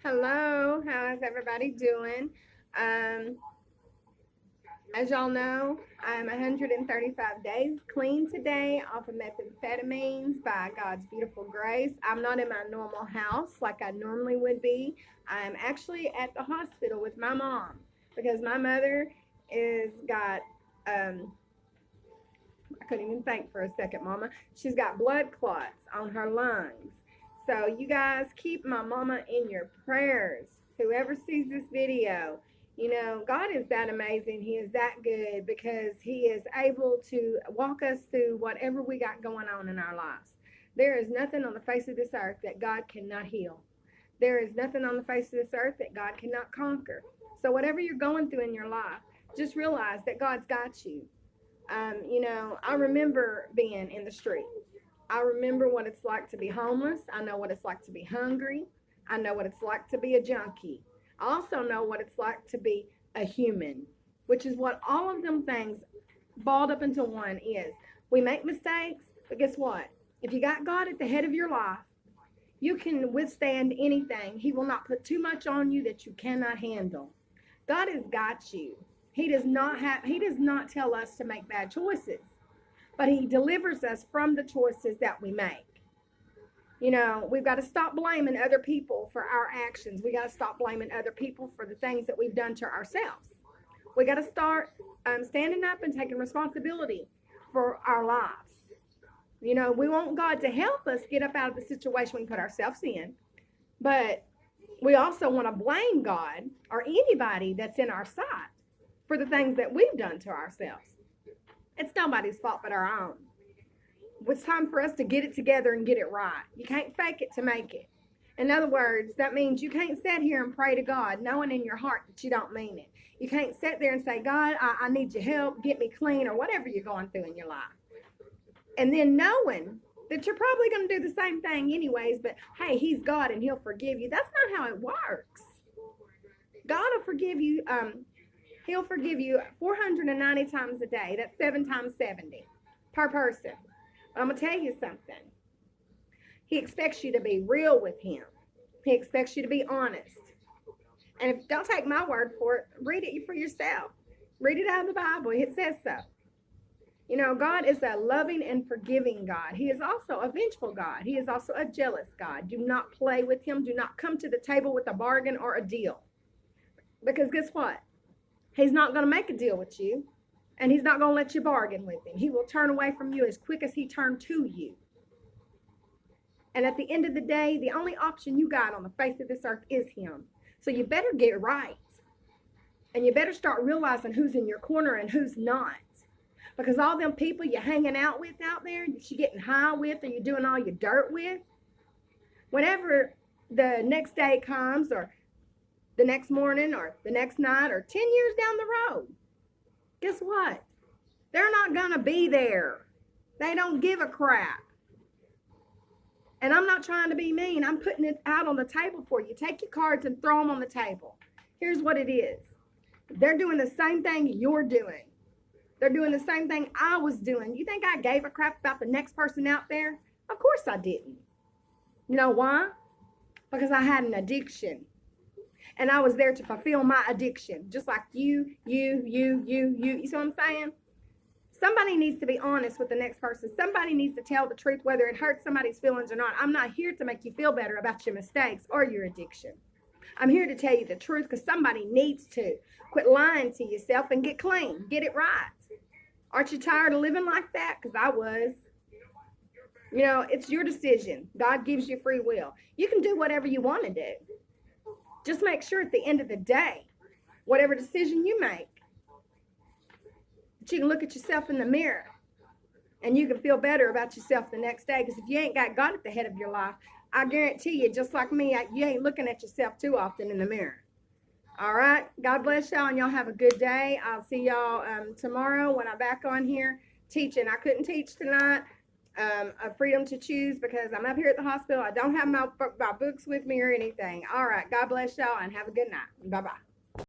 Hello, how's everybody doing? Um, as y'all know, I'm 135 days clean today off of methamphetamines by God's beautiful grace. I'm not in my normal house like I normally would be. I'm actually at the hospital with my mom because my mother is got I couldn't even think for a second, Mama. She's got blood clots on her lungs. So you guys keep my mama in your prayers. Whoever sees this video, God is that amazing. He is that good because He is able to walk us through whatever we got going on in our lives. There is nothing on the face of this earth that God cannot heal. There is nothing on the face of this earth that God cannot conquer. So whatever you're going through in your life, just realize that God's got you. I remember being in the streets. I remember what it's like to be homeless. I know what it's like to be hungry. I know what it's like to be a junkie. I also know what it's like to be a human, which is what all of them things balled up into one is. We make mistakes, but guess what? If you got God at the head of your life, you can withstand anything. He will not put too much on you that you cannot handle. God has got you. He does not tell us to make bad choices, but He delivers us from the choices that we make. We've got to stop blaming other people for our actions. We got to stop blaming other people for the things that we've done to ourselves. We got to start standing up and taking responsibility for our lives. We want God to help us get up out of the situation we put ourselves in, but we also want to blame God or anybody that's in our sight for the things that we've done to ourselves. It's nobody's fault but our own. It's time for us to get it together and get it right. You can't fake it to make it. In other words, that means you can't sit here and pray to God knowing in your heart that you don't mean it. You can't sit there and say, God, I need your help, get me clean, or whatever you're going through in your life. And then knowing that you're probably going to do the same thing anyways, but hey, He's God and He'll forgive you. That's not how it works. God will forgive you. He'll forgive you 490 times a day. That's 7 times 70 per person. I'm going to tell you something. He expects you to be real with Him. He expects you to be honest. And if don't take my word for it, read it for yourself. Read it out of the Bible. It says so. God is a loving and forgiving God. He is also a vengeful God. He is also a jealous God. Do not play with Him. Do not come to the table with a bargain or a deal. Because guess what? He's not going to make a deal with you, and He's not going to let you bargain with Him. He will turn away from you as quick as He turned to you. And at the end of the day, the only option you got on the face of this earth is Him. So you better get right. And you better start realizing who's in your corner and who's not. Because all them people you're hanging out with out there, that you're getting high with, or you're doing all your dirt with, whenever the next day comes, or the next morning, or the next night, or 10 years down the road, guess what? They're not going to be there. They don't give a crap. And I'm not trying to be mean. I'm putting it out on the table for you. Take your cards and throw them on the table. Here's what it is. They're doing the same thing you're doing. They're doing the same thing I was doing. You think I gave a crap about the next person out there? Of course I didn't. You know why? Because I had an addiction. And I was there to fulfill my addiction. Just like you. You see what I'm saying? Somebody needs to be honest with the next person. Somebody needs to tell the truth, whether it hurts somebody's feelings or not. I'm not here to make you feel better about your mistakes or your addiction. I'm here to tell you the truth because somebody needs to. Quit lying to yourself and get clean. Get it right. Aren't you tired of living like that? Because I was. It's your decision. God gives you free will. You can do whatever you want to do. Just make sure at the end of the day, whatever decision you make, that you can look at yourself in the mirror and you can feel better about yourself the next day. Because if you ain't got God at the head of your life, I guarantee you, just like me, you ain't looking at yourself too often in the mirror. All right. God bless y'all, and y'all have a good day. I'll see y'all tomorrow when I'm back on here teaching. I couldn't teach tonight. A freedom to choose because I'm up here at the hospital. I don't have my books with me or anything. All right. God bless y'all, and have a good night. Bye-bye.